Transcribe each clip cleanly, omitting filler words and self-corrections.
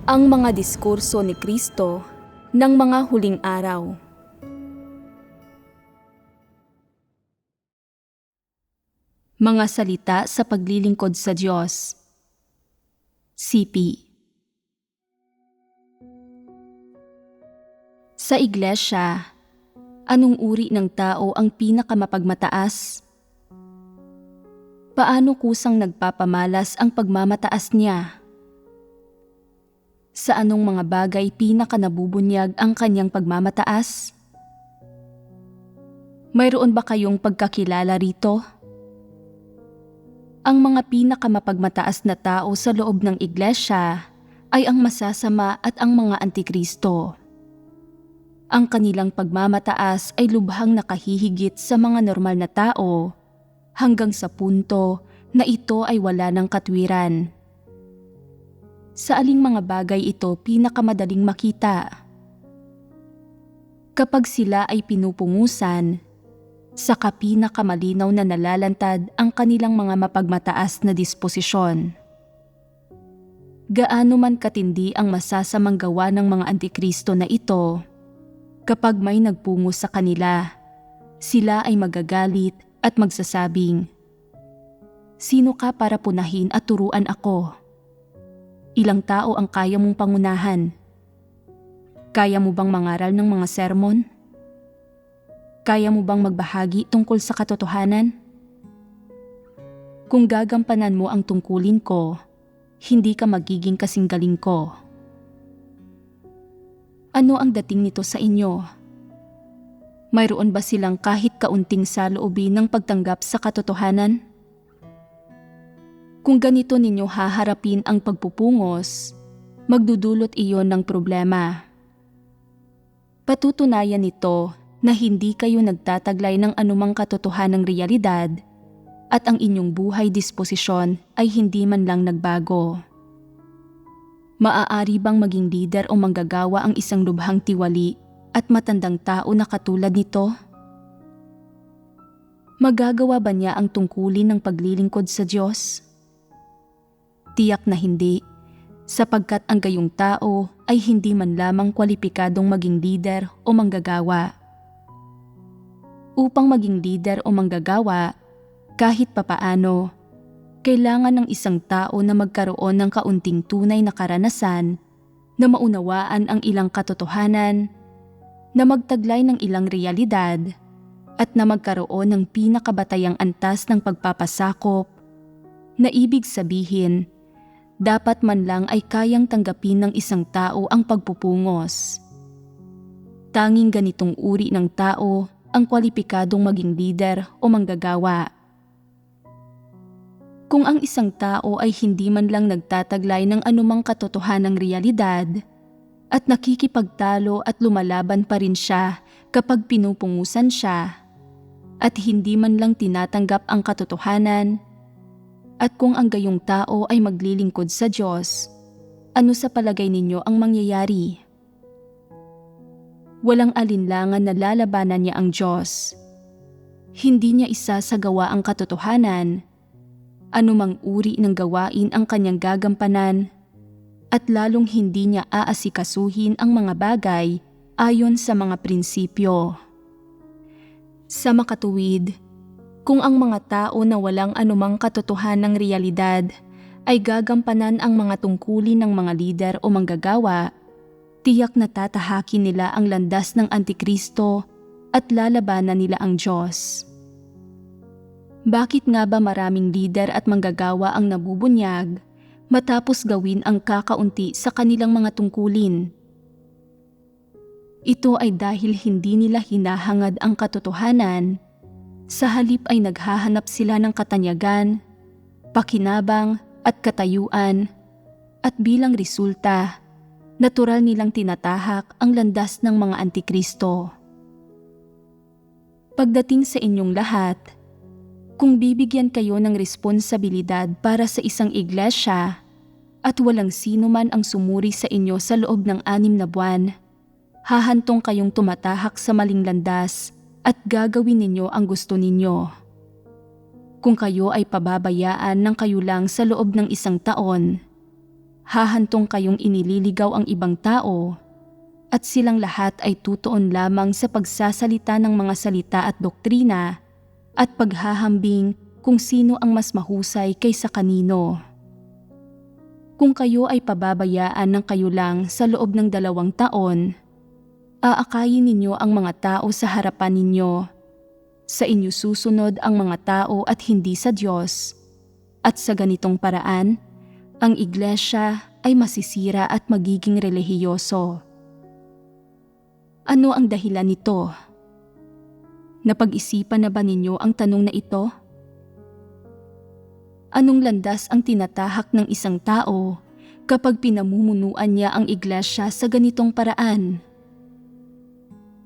Ang mga diskurso ni Kristo ng mga huling araw. Mga salita sa paglilingkod sa Diyos. CP. Sa iglesia, anong uri ng tao ang pinakamapagmataas? Paano kusang nagpapamalas ang pagmamataas niya? Sa anong mga bagay pinakanabubunyag ang kanyang pagmamataas? Mayroon ba kayong pagkakilala rito? Ang mga pinakamapagmataas na tao sa loob ng iglesia ay ang masasama at ang mga antikristo. Ang kanilang pagmamataas ay lubhang nakahihigit sa mga normal na tao hanggang sa punto na ito ay wala ng katwiran. Sa aling mga bagay ito pinakamadaling makita? Kapag sila ay pinupungusan, saka pinakamalinaw na nalalantad ang kanilang mga mapagmataas na disposisyon. Gaano man katindi ang masasamang gawa ng mga antikristo na ito, kapag may nagpungos sa kanila, sila ay magagalit at magsasabing, "Sino ka para punahin at turuan ako? Ilang tao ang kaya mong pangunahan? Kaya mo bang mangaral ng mga sermon? Kaya mo bang magbahagi tungkol sa katotohanan? Kung gagampanan mo ang tungkulin ko, hindi ka magiging kasing galing ko." Ano ang dating nito sa inyo? Mayroon ba silang kahit kaunting saloobin ng pagtanggap sa katotohanan? Kung ganito ninyo haharapin ang pagpupungos, magdudulot iyon ng problema. Patutunayan nito na hindi kayo nagtataglay ng anumang katotohanang realidad at ang inyong buhay disposisyon ay hindi man lang nagbago. Maaari bang maging lider o manggagawa ang isang lubhang tiwali at matandang tao na katulad nito? Magagawa ba niya ang tungkulin ng paglilingkod sa Diyos? Tiyak na hindi, sapagkat ang gayong tao ay hindi man lamang kwalipikadong maging lider o manggagawa. Upang maging lider o manggagawa, kahit papaano, kailangan ng isang tao na magkaroon ng kaunting tunay na karanasan, na maunawaan ang ilang katotohanan, na magtaglay ng ilang realidad, at na magkaroon ng pinakabatayang antas ng pagpapasakop, na ibig sabihin, dapat man lang ay kayang tanggapin ng isang tao ang pagpupungos. Tanging ganitong uri ng tao ang kwalipikadong maging lider o manggagawa. Kung ang isang tao ay hindi man lang nagtataglay ng anumang katotohanang realidad at nakikipagtalo at lumalaban pa rin siya kapag pinupungusan siya at hindi man lang tinatanggap ang katotohanan, at kung ang gayong tao ay maglilingkod sa Diyos, ano sa palagay ninyo ang mangyayari? Walang alinlangan na lalabanan niya ang Diyos. Hindi niya isasagawa ang katotohanan, anumang uri ng gawain ang kanyang gagampanan, at lalong hindi niya aasikasuhin ang mga bagay ayon sa mga prinsipyo. Sa makatuwid, kung ang mga tao na walang anumang katotohanang realidad ay gagampanan ang mga tungkulin ng mga lider o manggagawa, tiyak na tatahakin nila ang landas ng Antikristo at lalabanan nila ang Diyos. Bakit nga ba maraming lider at manggagawa ang nabubunyag matapos gawin ang kakaunti sa kanilang mga tungkulin? Ito ay dahil hindi nila hinahangad ang katotohanan. Sa halip ay naghahanap sila ng katanyagan, pakinabang at katayuan, at bilang resulta, natural nilang tinatahak ang landas ng mga antikristo. Pagdating sa inyong lahat, kung bibigyan kayo ng responsibilidad para sa isang iglesia at walang sino man ang sumuri sa inyo sa loob ng 6 na buwan, hahantong kayong tumatahak sa maling landas at gagawin ninyo ang gusto ninyo. Kung kayo ay pababayaan ng kayo lang sa loob ng 1 taon, hahantong kayong inililigaw ang ibang tao at silang lahat ay tutuon lamang sa pagsasalita ng mga salita at doktrina at paghahambing kung sino ang mas mahusay kaysa kanino. Kung kayo ay pababayaan ng kayo lang sa loob ng 2 taon, aakayin ninyo ang mga tao sa harapan ninyo. Sa inyo susunod ang mga tao at hindi sa Diyos. At sa ganitong paraan, ang iglesia ay masisira at magiging relihiyoso. Ano ang dahilan nito? Napag-isipan na ba ninyo ang tanong na ito? Anong landas ang tinatahak ng isang tao kapag pinamumunuan niya ang iglesia sa ganitong paraan?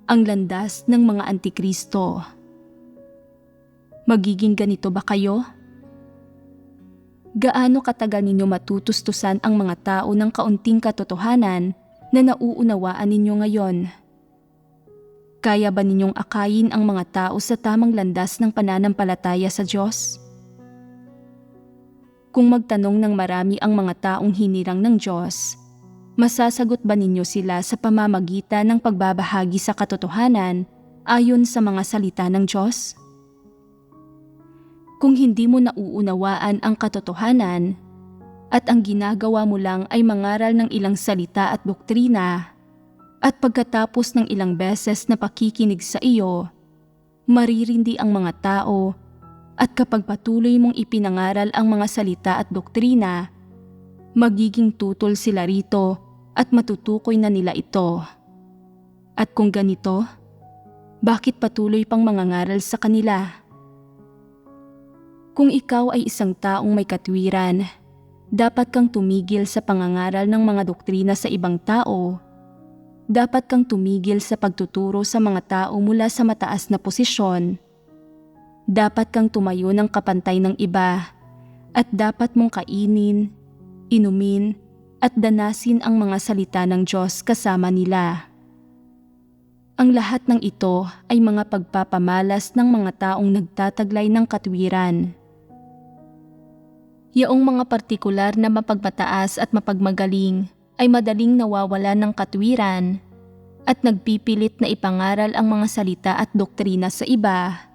Ang landas ng mga antikristo. Magiging ganito ba kayo? Gaano katagal ninyo matutustusan ang mga tao ng kaunting katotohanan na nauunawaan ninyo ngayon? Kaya ba ninyong akayin ang mga tao sa tamang landas ng pananampalataya sa Diyos? Kung magtanong ng marami ang mga taong hinirang ng Diyos, masasagot ba ninyo sila sa pamamagitan ng pagbabahagi sa katotohanan ayon sa mga salita ng Diyos? Kung hindi mo nauunawaan ang katotohanan at ang ginagawa mo lang ay mangaral ng ilang salita at doktrina, at pagkatapos ng ilang beses na pakikinig sa iyo, maririndi ang mga tao, at kapag patuloy mong ipinangaral ang mga salita at doktrina, magiging tutol sila rito at matutukoy na nila ito. At kung ganito, bakit patuloy pang mangangaral sa kanila? Kung ikaw ay isang taong may katwiran, dapat kang tumigil sa pangangaral ng mga doktrina sa ibang tao. Dapat kang tumigil sa pagtuturo sa mga tao mula sa mataas na posisyon. Dapat kang tumayo ng kapantay ng iba at dapat mong kainin, inumin at danasin ang mga salita ng Diyos kasama nila. Ang lahat ng ito ay mga pagpapamalas ng mga taong nagtataglay ng katwiran. Yaong mga partikular na mapagmataas at mapagmagaling ay madaling nawawala ng katwiran at nagpipilit na ipangaral ang mga salita at doktrina sa iba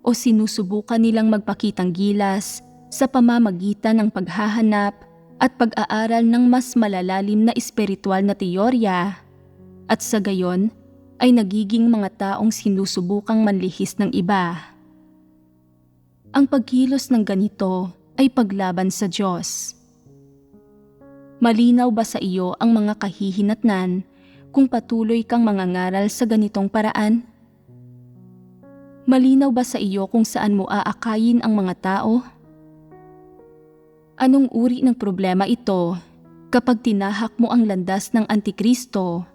o sinusubukan nilang magpakitang gilas sa pamamagitan ng paghahanap at pag-aaral ng mas malalalim na espiritual na teorya at sa gayon ay nagiging mga taong sinusubukang manlihis ng iba. Ang pagkilos ng ganito ay paglaban sa Diyos. Malinaw ba sa iyo ang mga kahihinatnan kung patuloy kang mangangaral sa ganitong paraan? Malinaw ba sa iyo kung saan mo aakayin ang mga tao? Anong uri ng problema ito kapag tinahak mo ang landas ng Antikristo,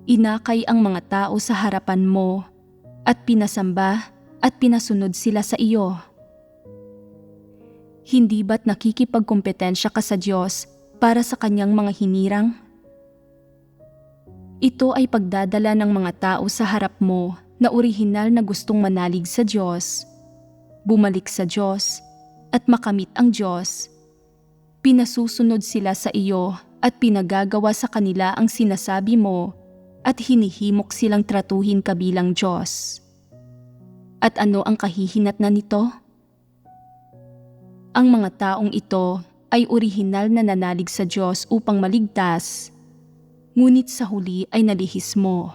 inakay ang mga tao sa harapan mo at pinasamba at pinasunod sila sa iyo? Hindi ba't nakikipagkompetensya ka sa Diyos para sa kanyang mga hinirang? Ito ay pagdadala ng mga tao sa harap mo na orihinal na gustong manalig sa Diyos, bumalik sa Diyos, at makamit ang Diyos. Pinasusunod sila sa iyo at pinagagawa sa kanila ang sinasabi mo at hinihimok silang tratuhin ka bilang Diyos. At ano ang kahihinatnan nito? Ang mga taong ito ay orihinal na nanalig sa Diyos upang maligtas, ngunit sa huli ay nalihis mo.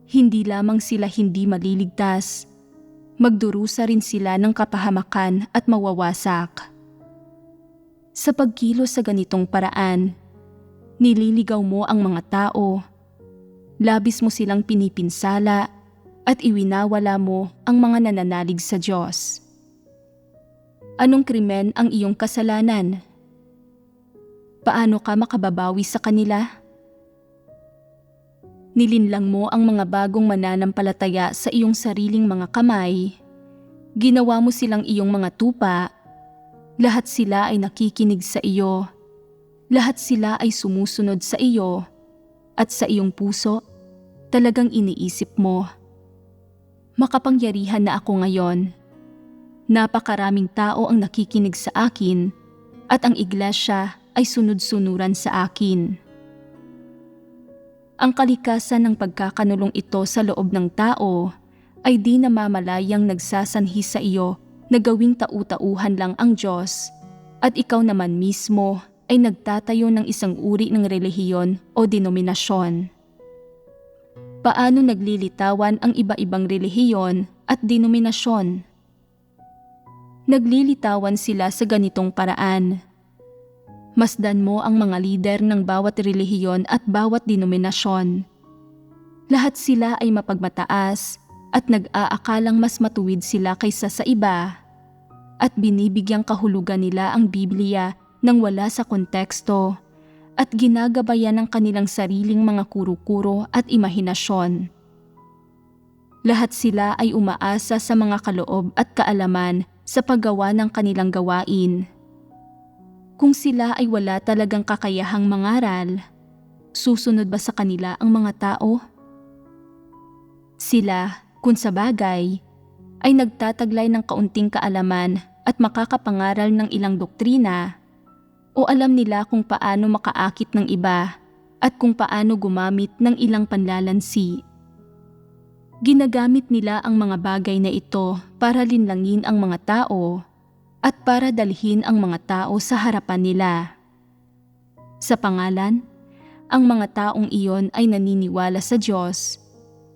Hindi lamang sila hindi maliligtas, magdurusa rin sila ng kapahamakan at mawawasak. Sa pagkilos sa ganitong paraan, nililigaw mo ang mga tao, labis mo silang pinipinsala at iwinawala mo ang mga nananalig sa Diyos. Anong krimen ang iyong kasalanan? Paano ka makababawi sa kanila? Nilinlang mo ang mga bagong mananampalataya sa iyong sariling mga kamay. Ginawa mo silang iyong mga tupa. Lahat sila ay nakikinig sa iyo. Lahat sila ay sumusunod sa iyo. At sa iyong puso, talagang iniisip mo, makapangyarihan na ako ngayon. Napakaraming tao ang nakikinig sa akin at ang iglesia ay sunod-sunuran sa akin. Ang kalikasan ng pagkakanulong ito sa loob ng tao ay di namamalayang nagsasanhi sa iyo na gawing tau-tauhan lang ang Diyos at ikaw naman mismo ay nagtatayo ng isang uri ng relihiyon o denominasyon. Paano naglilitawan ang iba-ibang relihiyon at denominasyon? Naglilitawan sila sa ganitong paraan. Masdan mo ang mga lider ng bawat relihiyon at bawat denominasyon. Lahat sila ay mapagmataas at nag-aakalang mas matuwid sila kaysa sa iba at binibigyang kahulugan nila ang Biblia nang wala sa konteksto at ginagabayan ng kanilang sariling mga kuro-kuro at imahinasyon. Lahat sila ay umaasa sa mga kaloob at kaalaman sa paggawa ng kanilang gawain. Kung sila ay wala talagang kakayahang mangaral, susunod ba sa kanila ang mga tao? Sila, kung sa bagay, ay nagtataglay ng kaunting kaalaman at makakapangaral ng ilang doktrina, o alam nila kung paano makaakit ng iba at kung paano gumamit ng ilang panlalansi. Ginagamit nila ang mga bagay na ito para linlangin ang mga tao at para dalhin ang mga tao sa harapan nila. Sa pangalan, ang mga taong iyon ay naniniwala sa Diyos,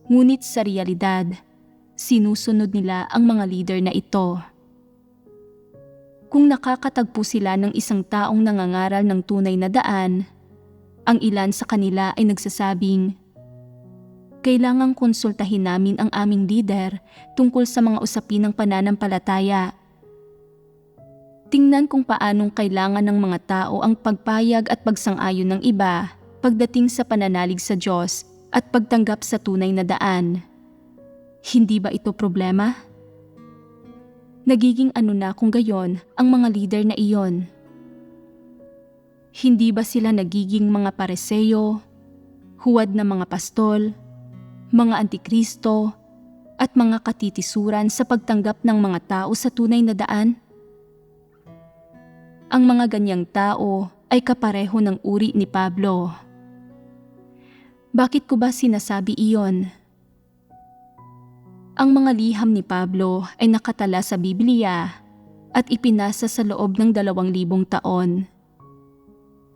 ngunit sa realidad, sinusunod nila ang mga leader na ito. Kung nakakatagpo sila ng isang taong nangangaral ng tunay na daan, ang ilan sa kanila ay nagsasabing, "Kailangang konsultahin namin ang aming leader tungkol sa mga usapin ng pananampalataya." Tingnan kung paanong kailangan ng mga tao ang pagpayag at pagsang-ayon ng iba pagdating sa pananalig sa Diyos at pagtanggap sa tunay na daan. Hindi ba ito problema? Nagiging ano na kung gayon ang mga leader na iyon? Hindi ba sila nagiging mga pareseyo, huwad na mga pastol, mga antikristo, at mga katitisuran sa pagtanggap ng mga tao sa tunay na daan? Ang mga ganyang tao ay kapareho ng uri ni Pablo. Bakit ko ba sinasabi iyon? Ang mga liham ni Pablo ay nakatala sa Biblia at ipinasa sa loob ng 2,000 taon.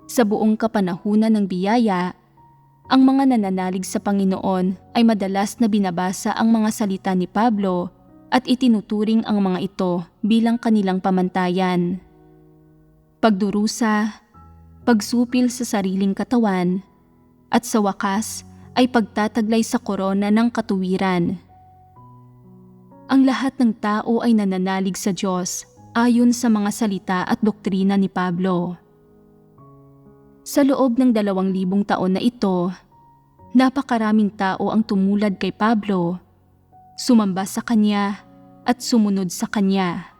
Sa buong kapanahunan ng biyaya, ang mga nananalig sa Panginoon ay madalas na binabasa ang mga salita ni Pablo at itinuturing ang mga ito bilang kanilang pamantayan. Pagdurusa, pagsupil sa sariling katawan, at sa wakas ay pagtataglay sa korona ng katuwiran. Ang lahat ng tao ay nananalig sa Diyos ayon sa mga salita at doktrina ni Pablo. Sa loob ng 2,000 taon na ito, napakaraming tao ang tumulad kay Pablo, sumamba sa kanya at sumunod sa kanya.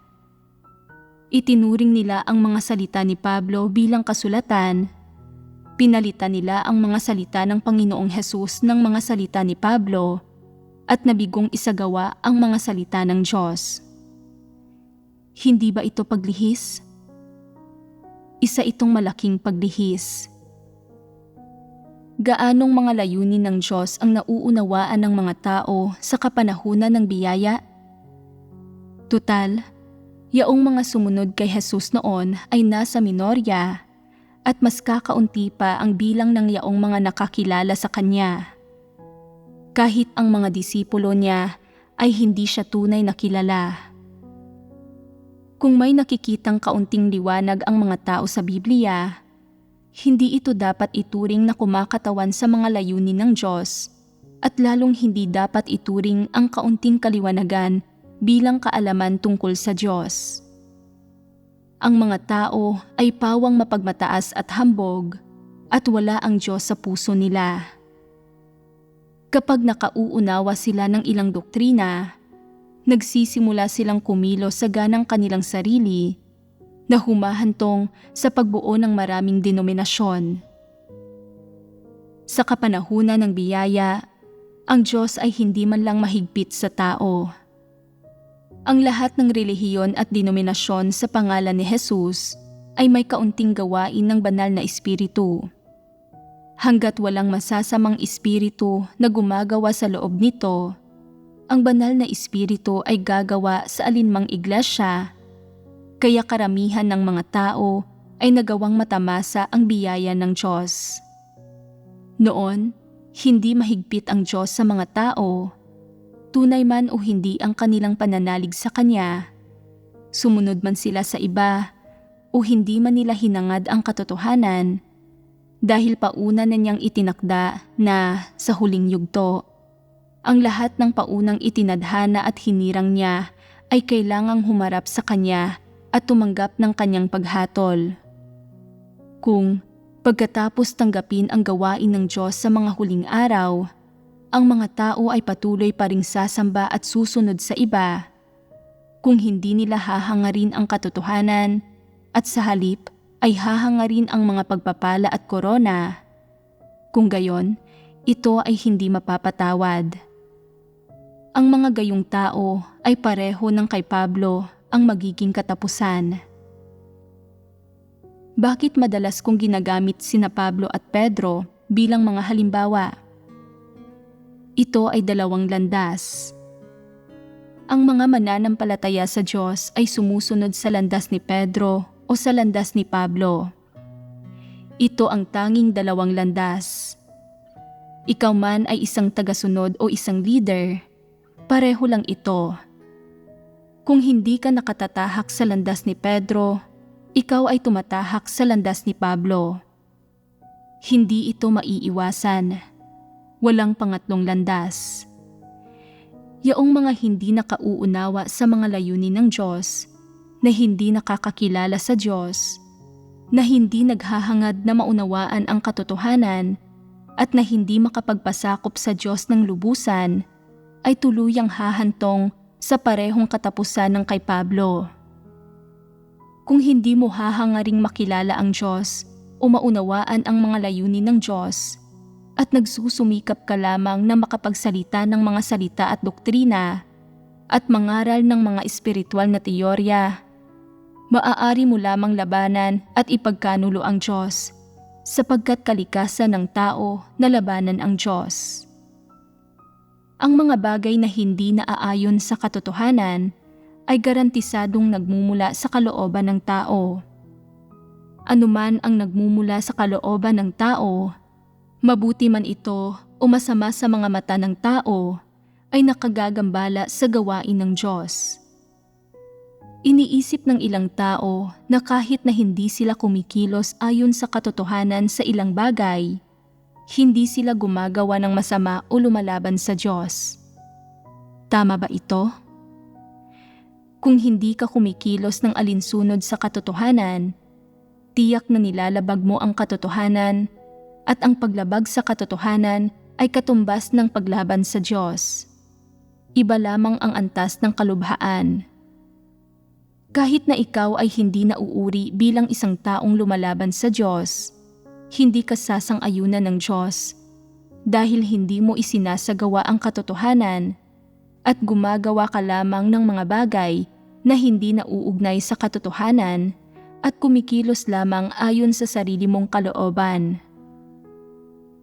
Itinuring nila ang mga salita ni Pablo bilang kasulatan. Pinalitan nila ang mga salita ng Panginoong Hesus ng mga salita ni Pablo at nabigong isagawa ang mga salita ng Diyos. Hindi ba ito paglihis? Isa itong malaking paglihis. Gaanong mga layunin ng Diyos ang nauunawaan ng mga tao sa kapanahunan ng biyaya? Tutal, yaong mga sumunod kay Jesus noon ay nasa minorya at mas kakaunti pa ang bilang ng yaong mga nakakilala sa Kanya. Kahit ang mga disipulo niya ay hindi siya tunay na kilala. Kung may nakikitang kaunting liwanag ang mga tao sa Biblia, hindi ito dapat ituring na kumakatawan sa mga layunin ng Diyos at lalong hindi dapat ituring ang kaunting kaliwanagan bilang kaalaman tungkol sa Diyos. Ang mga tao ay pawang mapagmataas at hambog at wala ang Diyos sa puso nila. Kapag nakauunawa sila ng ilang doktrina, nagsisimula silang kumilos sa ganang kanilang sarili na humahantong sa pagbuo ng maraming denominasyon. Sa kapanahunan ng biyaya, ang Diyos ay hindi man lang mahigpit sa tao. Ang lahat ng relihiyon at denominasyon sa pangalan ni Jesus ay may kaunting gawain ng banal na espiritu. Hanggat walang masasamang espiritu na gumagawa sa loob nito, ang banal na espiritu ay gagawa sa alinmang iglesia, kaya karamihan ng mga tao ay nagawang matamasa ang biyaya ng Diyos. Noon, hindi mahigpit ang Diyos sa mga tao, tunay man o hindi ang kanilang pananalig sa Kanya, sumunod man sila sa iba o hindi man nila hinangad ang katotohanan, dahil pauna na niyang itinakda na sa huling yugto, ang lahat ng paunang itinadhana at hinirang niya ay kailangang humarap sa Kanya at tumanggap ng Kanyang paghatol. Kung pagkatapos tanggapin ang gawain ng Diyos sa mga huling araw, ang mga tao ay patuloy pa ring sasamba at susunod sa iba, kung hindi nila hahangarin ang katotohanan at sa halip ay hahangarin ang mga pagpapala at korona, kung gayon, ito ay hindi mapapatawad. Ang mga gayong tao ay pareho ng kay Pablo ang magiging katapusan. Bakit madalas kong ginagamit sina Pablo at Pedro bilang mga halimbawa? Ito ay dalawang landas. Ang mga mananampalataya sa Diyos ay sumusunod sa landas ni Pedro o sa landas ni Pablo. Ito ang tanging dalawang landas. Ikaw man ay isang tagasunod o isang leader, pareho lang ito. Kung hindi ka nakatatahak sa landas ni Pedro, ikaw ay tumatahak sa landas ni Pablo. Hindi ito maiiwasan. Walang pangatlong landas. Yaong mga hindi nakauunawa sa mga layunin ng Diyos, na hindi nakakakilala sa Diyos, na hindi naghahangad na maunawaan ang katotohanan, at na hindi makapagpasakop sa Diyos ng lubusan, ay tuluyang hahantong sa parehong katapusan ng kay Pablo. Kung hindi mo hahangaring makilala ang Diyos o maunawaan ang mga layunin ng Diyos, at nagsusumikap ka lamang na makapagsalita ng mga salita at doktrina, at mangaral ng mga espiritual na teorya, maaari mo lamang labanan at ipagkanulo ang Diyos, sapagkat kalikasan ng tao na labanan ang Diyos. Ang mga bagay na hindi naaayon sa katotohanan ay garantisadong nagmumula sa kalooban ng tao. Anuman ang nagmumula sa kalooban ng tao, mabuti man ito o masama sa mga mata ng tao, ay nakagagambala sa gawain ng Diyos. Iniisip ng ilang tao na kahit na hindi sila kumikilos ayon sa katotohanan sa ilang bagay, hindi sila gumagawa ng masama o lumalaban sa Diyos. Tama ba ito? Kung hindi ka kumikilos ng alinsunod sa katotohanan, tiyak na nilalabag mo ang katotohanan, at ang paglabag sa katotohanan ay katumbas ng paglaban sa Diyos. Iba lamang ang antas ng kalubhaan. Kahit na ikaw ay hindi nauuri bilang isang taong lumalaban sa Diyos, hindi ka sasang-ayunan ng Diyos dahil hindi mo isinasagawa ang katotohanan at gumagawa ka lamang ng mga bagay na hindi nauugnay sa katotohanan at kumikilos lamang ayon sa sarili mong kalooban.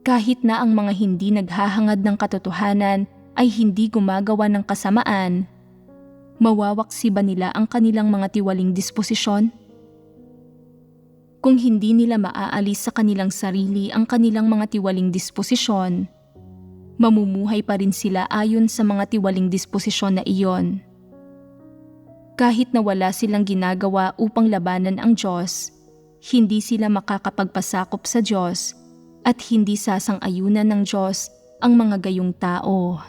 Kahit na ang mga hindi naghahangad ng katotohanan ay hindi gumagawa ng kasamaan, mawawaksi ba nila ang kanilang mga tiwaling disposisyon? Kung hindi nila maaalis sa kanilang sarili ang kanilang mga tiwaling disposisyon, mamumuhay pa rin sila ayon sa mga tiwaling disposisyon na iyon. Kahit na wala silang ginagawa upang labanan ang Diyos, hindi sila makakapagpasakop sa Diyos at hindi sasang-ayunan ng Diyos ang mga gayong tao.